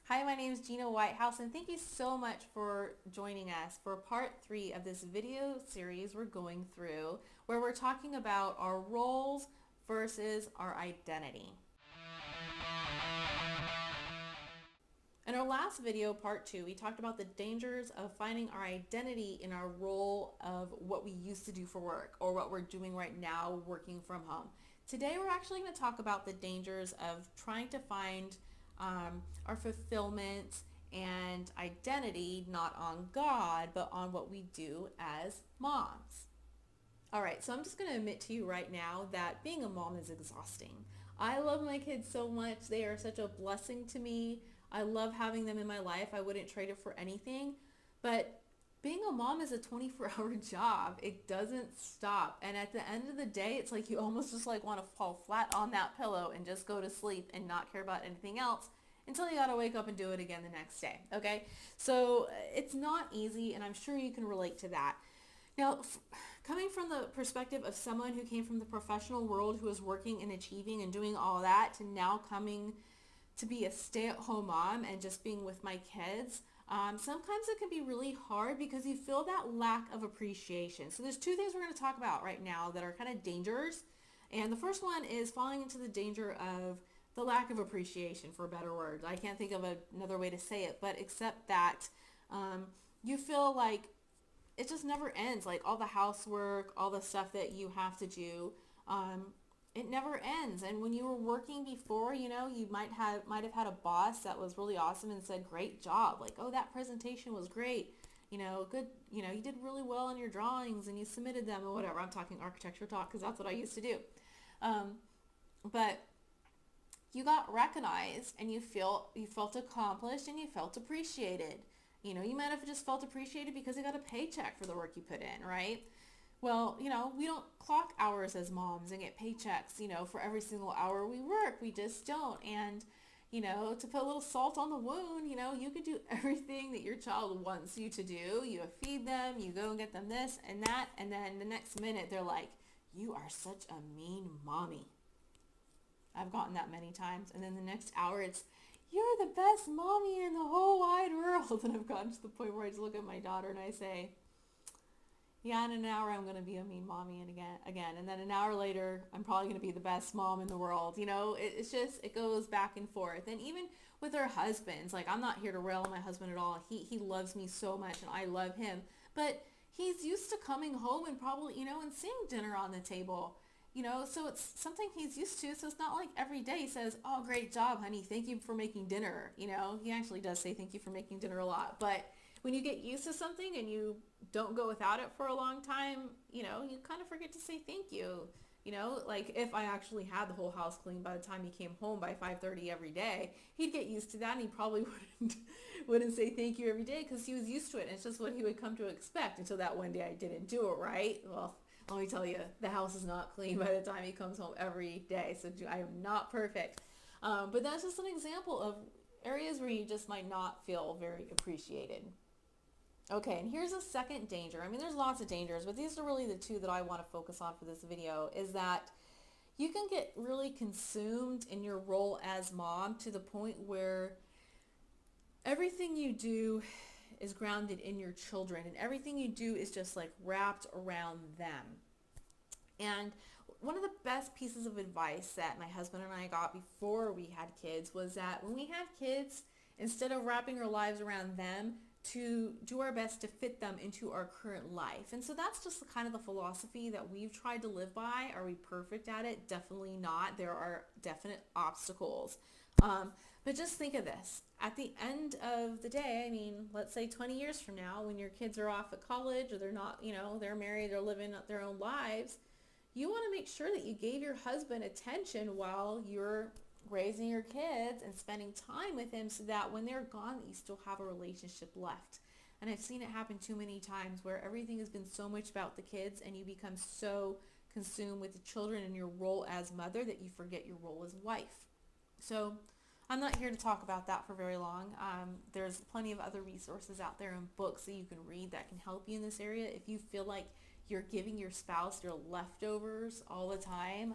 Hi, my name is Gina Whitehouse, and thank you so much for joining us for part 3 of this video series we're going through, where we're talking about our roles versus our identity. In our last video, part 2, we talked about the dangers of finding our identity in our role of what we used to do for work or what we're doing right now working from home. Today, we're actually going to talk about the dangers of trying to find our fulfillment and identity not on God, but on what we do as moms. All right, so I'm just going to admit to you right now that being a mom is exhausting. I love my kids so much. They are such a blessing to me. I love having them in my life. I wouldn't trade it for anything. But being a mom is a 24-hour job. It doesn't stop. And at the end of the day, it's like you almost just like want to fall flat on that pillow and just go to sleep and not care about anything else until you got to wake up and do it again the next day. Okay? So it's not easy, and I'm sure you can relate to that. Now, coming from the perspective of someone who came from the professional world, who was working and achieving and doing all that, to now coming to be a stay-at-home mom and just being with my kids, sometimes it can be really hard because you feel that lack of appreciation. So there's two things we're going to talk about right now that are kind of dangers. And the first one is falling into the danger of the lack of appreciation, for a better word. I can't think of another way to say it, but except that you feel like it just never ends. Like all the housework, all the stuff that you have to do, it never ends. And when you were working before, you might have had a boss that was really awesome and said, "Great job!" Like, "Oh, that presentation was great. Good. You did really well on your drawings and you submitted them," or whatever. I'm talking architecture talk because that's what I used to do. But you got recognized and you felt accomplished and you felt appreciated. You might have just felt appreciated because you got a paycheck for the work you put in, right? Well, we don't clock hours as moms and get paychecks, for every single hour we work. We just don't. And, to put a little salt on the wound, you could do everything that your child wants you to do. You feed them, you go and get them this and that, and then the next minute they're like, "You are such a mean mommy." I've gotten that many times. And then the next hour it's, "You're the best mommy in the whole wide world." And I've gotten to the point where I just look at my daughter and I say, "Yeah, in an hour I'm going to be a mean mommy and again. And then an hour later, I'm probably going to be the best mom in the world." It's just, it goes back and forth. And even with our husbands, like, I'm not here to rail on my husband at all. He loves me so much and I love him. But he's used to coming home and probably, and seeing dinner on the table. So it's something he's used to. So it's not like every day he says, "Oh, great job, honey. Thank you for making dinner." He actually does say thank you for making dinner a lot. But when you get used to something and you don't go without it for a long time, you kind of forget to say thank you. Like if I actually had the whole house clean by the time he came home by 5:30 every day, he'd get used to that and he probably wouldn't say thank you every day because he was used to it. And it's just what he would come to expect until that one day I didn't do it right. Well, let me tell you, the house is not clean by the time he comes home every day. So I am not perfect. But that's just an example of areas where you just might not feel very appreciated. Okay, and here's a second danger. I mean, there's lots of dangers, but these are really the two that I want to focus on for this video, is that you can get really consumed in your role as mom to the point where everything you do is grounded in your children and everything you do is just like wrapped around them. And one of the best pieces of advice that my husband and I got before we had kids was that when we have kids, instead of wrapping our lives around them, to do our best to fit them into our current life. And so that's just kind of the philosophy that we've tried to live by. Are we perfect at it? Definitely not. There are definite obstacles. But just think of this. At the end of the day, I mean, let's say 20 years from now, when your kids are off at college or they're not, they're married, they're living their own lives, you want to make sure that you gave your husband attention while you're raising your kids and spending time with him so that when they're gone, you still have a relationship left. And I've seen it happen too many times where everything has been so much about the kids and you become so consumed with the children and your role as mother that you forget your role as wife. So I'm not here to talk about that for very long. There's plenty of other resources out there and books that you can read that can help you in this area. If you feel like you're giving your spouse your leftovers all the time,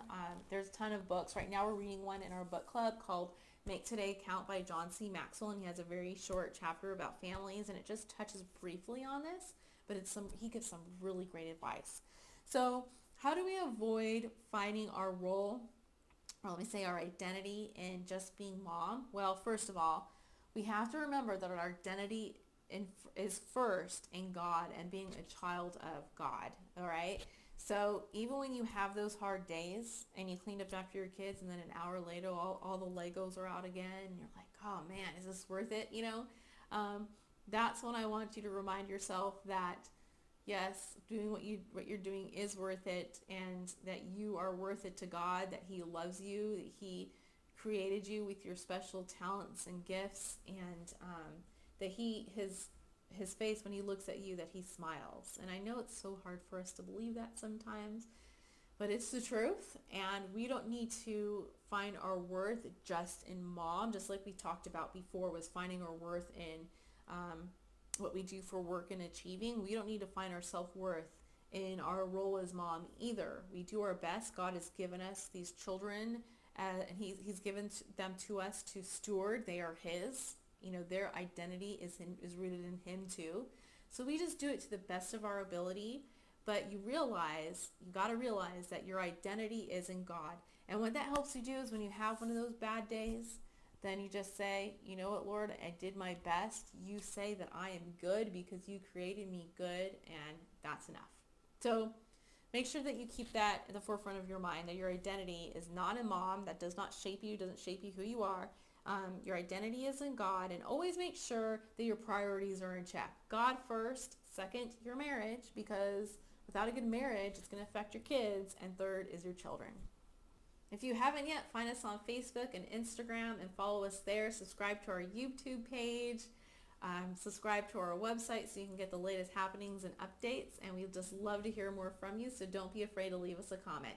there's a ton of books. Right now we're reading one in our book club called Make Today Count by John C. Maxwell, and he has a very short chapter about families, and it just touches briefly on this, but he gives some really great advice. So how do we avoid finding our role, or let me say our identity, in just being mom? Well, first of all, we have to remember that our identity is first in God and being a child of God, all right? So even when you have those hard days and you cleaned up after your kids and then an hour later all the Legos are out again and you're like, oh man, is this worth it? That's when I want you to remind yourself that yes, doing what you're doing is worth it, and that you are worth it to God, that he loves you, that he created you with your special talents and gifts, and that his face when he looks at you, that he smiles. And I know it's so hard for us to believe that sometimes, but it's the truth. And we don't need to find our worth just in mom, just like we talked about before, was finding our worth in what we do for work and achieving. We don't need to find our self-worth in our role as mom either. We do our best. God has given us these children, and he's given them to us to steward. They are his. Their identity is rooted in him too. So we just do it to the best of our ability. But you got to realize that your identity is in God. And what that helps you do is when you have one of those bad days, then you just say, you know what, Lord, I did my best. You say that I am good because you created me good, and that's enough. So make sure that you keep that at the forefront of your mind, that your identity is not in mom. That does not shape you, doesn't shape you who you are. Your identity is in God, and always make sure that your priorities are in check. God first, second, your marriage, because without a good marriage, it's going to affect your kids, and third is your children. If you haven't yet, find us on Facebook and Instagram and follow us there. Subscribe to our YouTube page. Subscribe to our website so you can get the latest happenings and updates. And we'd just love to hear more from you, so don't be afraid to leave us a comment.